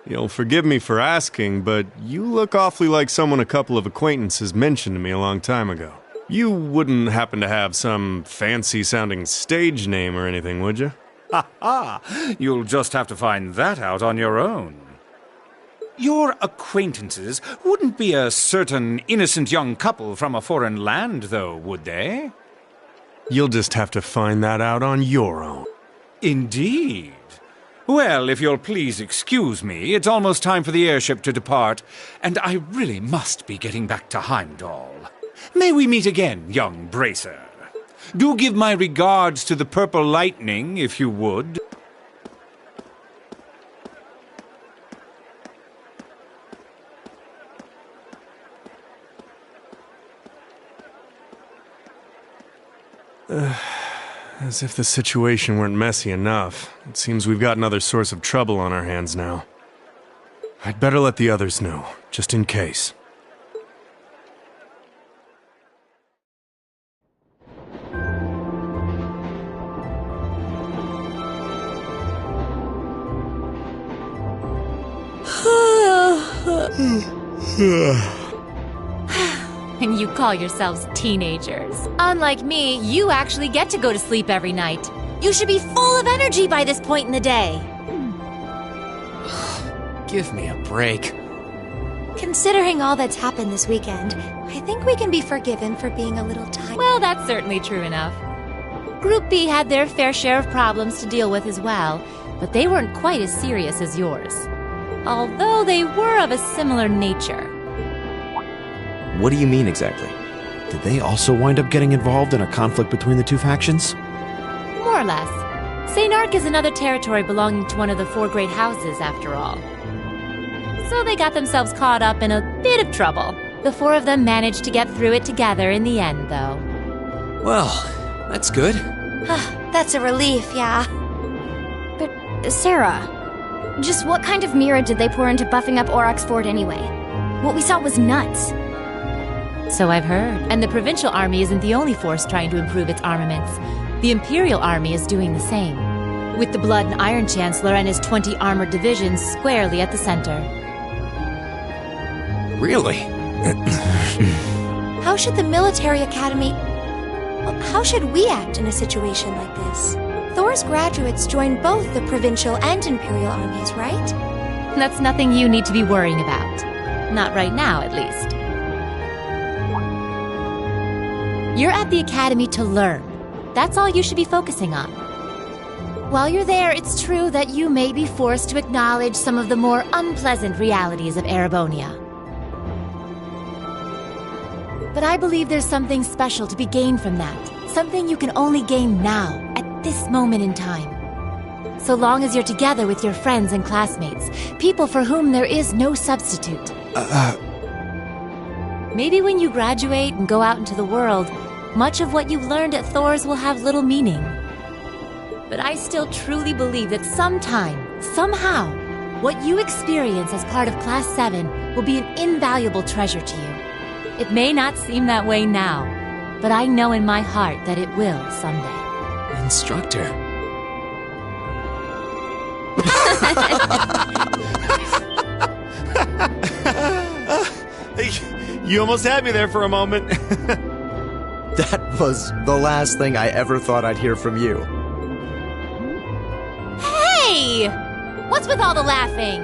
You'll forgive me for asking, but you look awfully like someone a couple of acquaintances mentioned to me a long time ago. You wouldn't happen to have some fancy-sounding stage name or anything, would you? Ha ha! You'll just have to find that out on your own. Your acquaintances wouldn't be a certain innocent young couple from a foreign land, though, would they? You'll just have to find that out on your own. Indeed. Well, if you'll please excuse me, it's almost time for the airship to depart, and I really must be getting back to Heimdall. May we meet again, young bracer. Do give my regards to the Purple Lightning, if you would. As if the situation weren't messy enough. It seems we've got another source of trouble on our hands now. I'd better let the others know, just in case. And you call yourselves teenagers. Unlike me, you actually get to go to sleep every night. You should be full of energy by this point in the day. Give me a break. Considering all that's happened this weekend, I think we can be forgiven for being a little tired. Well, that's certainly true enough. Group B had their fair share of problems to deal with as well, but they weren't quite as serious as yours. Although they were of a similar nature. What do you mean exactly? Did they also wind up getting involved in a conflict between the two factions? More or less. St. Ark is another territory belonging to one of the four great houses, after all. So they got themselves caught up in a bit of trouble. The four of them managed to get through it together in the end, though. Well, that's good. That's a relief, yeah. But, Sarah, just what kind of mirror did they pour into buffing up Aurochs Fort anyway? What we saw was nuts. So I've heard. And the Provincial Army isn't the only force trying to improve its armaments. The Imperial Army is doing the same, with the Blood and Iron Chancellor and his 20 armored divisions squarely at the center. Really? How should the military academy... Well, how should we act in a situation like this? Thor's graduates join both the Provincial and Imperial armies, right? That's nothing you need to be worrying about. Not right now, at least. You're at the academy to learn. That's all you should be focusing on. While you're there, it's true that you may be forced to acknowledge some of the more unpleasant realities of Erebonia. But I believe there's something special to be gained from that. Something you can only gain now, at this moment in time. So long as you're together with your friends and classmates, people for whom there is no substitute. Maybe when you graduate and go out into the world, much of what you've learned at Thor's will have little meaning. But I still truly believe that sometime, somehow, what you experience as part of Class 7 will be an invaluable treasure to you. It may not seem that way now, but I know in my heart that it will someday. Instructor. You almost had me there for a moment. That was the last thing I ever thought I'd hear from you. Hey! What's with all the laughing?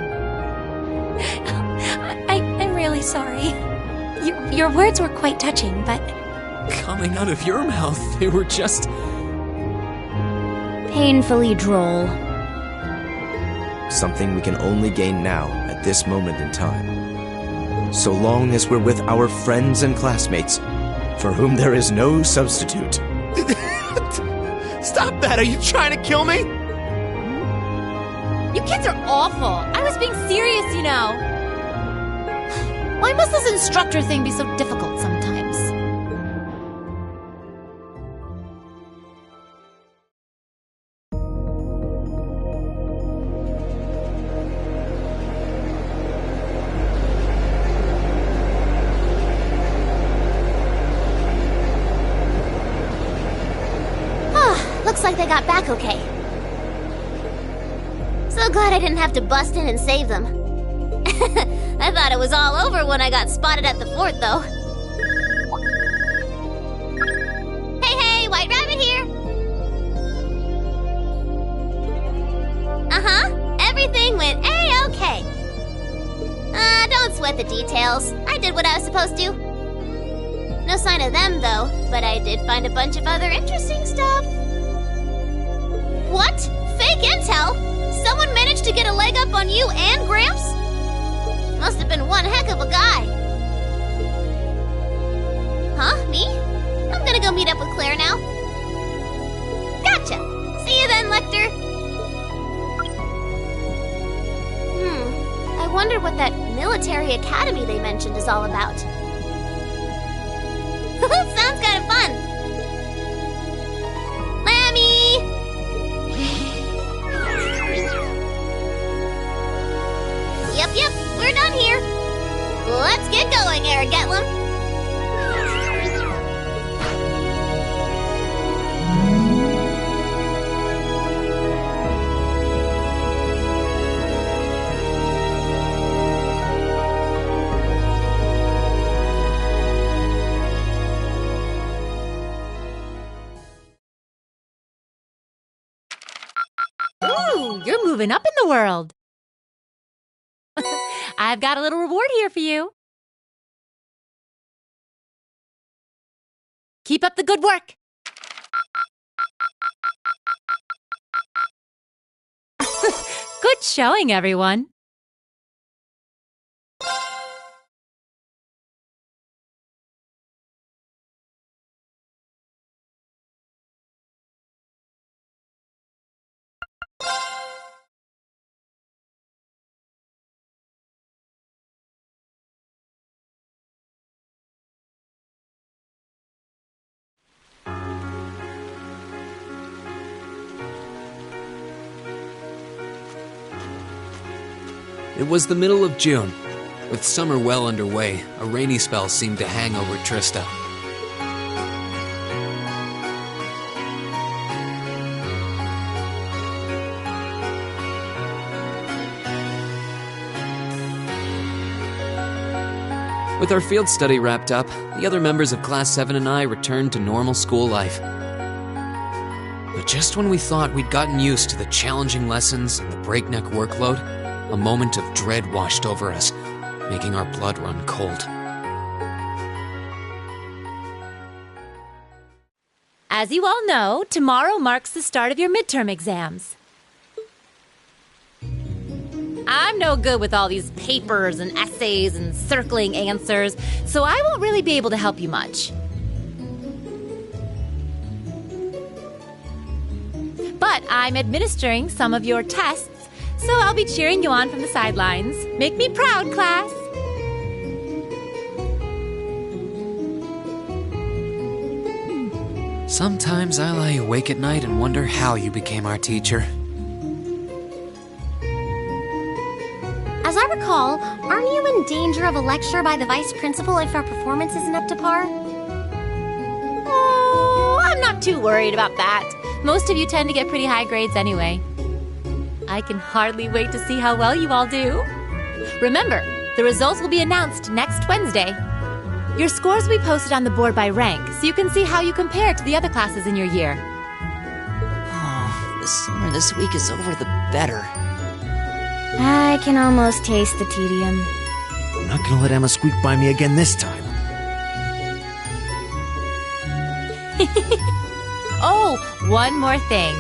I'm really sorry. Your words were quite touching, but... Coming out of your mouth, they were just... painfully droll. Something we can only gain now, at this moment in time. So long as we're with our friends and classmates, for whom there is no substitute. Stop that! Are you trying to kill me? You kids are awful. I was being serious, you know. Why must this instructor thing be so difficult sometimes? Looks like they got back okay. So glad I didn't have to bust in and save them. I thought it was all over when I got spotted at the fort, though. Hey, White Rabbit here! Uh-huh, everything went A-okay. Don't sweat the details. I did what I was supposed to. No sign of them, though, but I did find a bunch of other interesting stuff. What? Fake intel? Someone managed to get a leg up on you and Gramps? Must have been one heck of a guy. Huh? Me? I'm gonna go meet up with Claire now. Gotcha! See you then, Lecter! I wonder what that military academy they mentioned is all about. Sounds kind of fun! Lammy! Yep, we're done here. Let's get going, Aragetlum. Ooh, you're moving up in the world. I've got a little reward here for you. Keep up the good work. Good showing, everyone. It was the middle of June. With summer well underway, a rainy spell seemed to hang over Trista. With our field study wrapped up, the other members of Class 7 and I returned to normal school life. But just when we thought we'd gotten used to the challenging lessons and the breakneck workload, a moment of dread washed over us, making our blood run cold. As you all know, tomorrow marks the start of your midterm exams. I'm no good with all these papers and essays and circling answers, so I won't really be able to help you much. But I'm administering some of your tests, so I'll be cheering you on from the sidelines. Make me proud, class! Sometimes I lie awake at night and wonder how you became our teacher. As I recall, aren't you in danger of a lecture by the vice principal if our performance isn't up to par? Oh, I'm not too worried about that. Most of you tend to get pretty high grades anyway. I can hardly wait to see how well you all do. Remember, the results will be announced next Wednesday. Your scores will be posted on the board by rank, so you can see how you compare to the other classes in your year. Oh, the sooner this week is over, the better. I can almost taste the tedium. I'm not gonna let Emma squeak by me again this time. Oh, one more thing.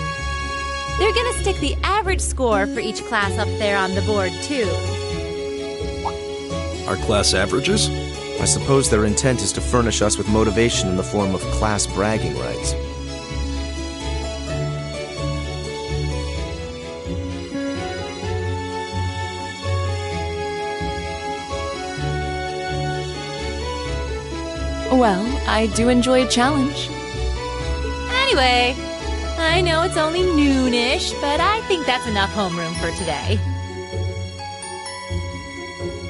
They're gonna stick the average score for each class up there on the board, too. Our class averages? I suppose their intent is to furnish us with motivation in the form of class bragging rights. Well, I do enjoy a challenge. Anyway, I know it's only noonish, but I think that's enough homeroom for today.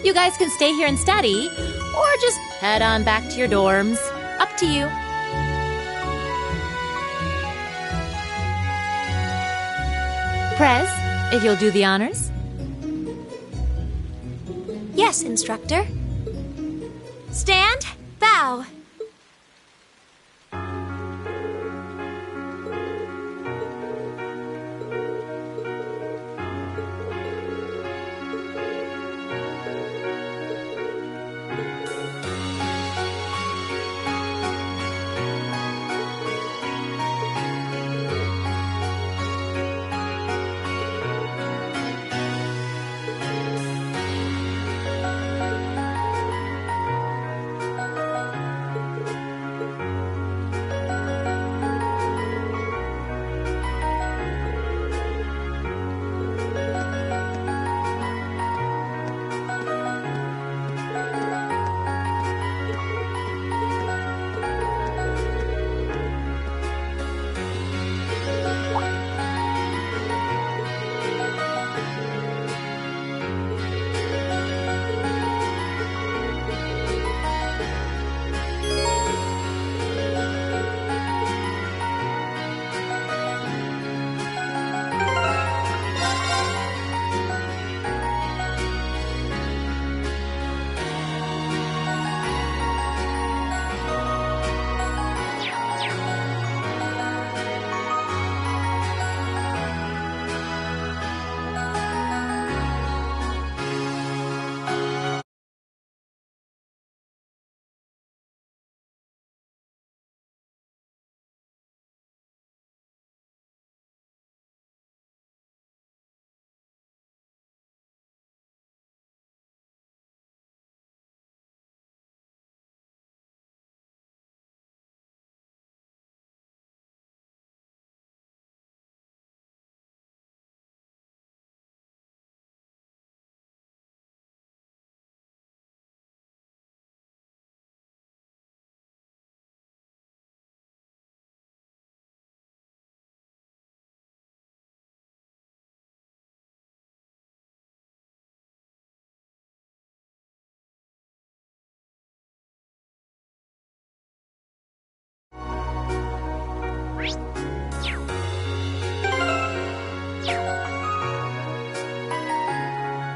You guys can stay here and study, or just head on back to your dorms. Up to you. Prez, if you'll do the honors. Yes, instructor. Stand, bow.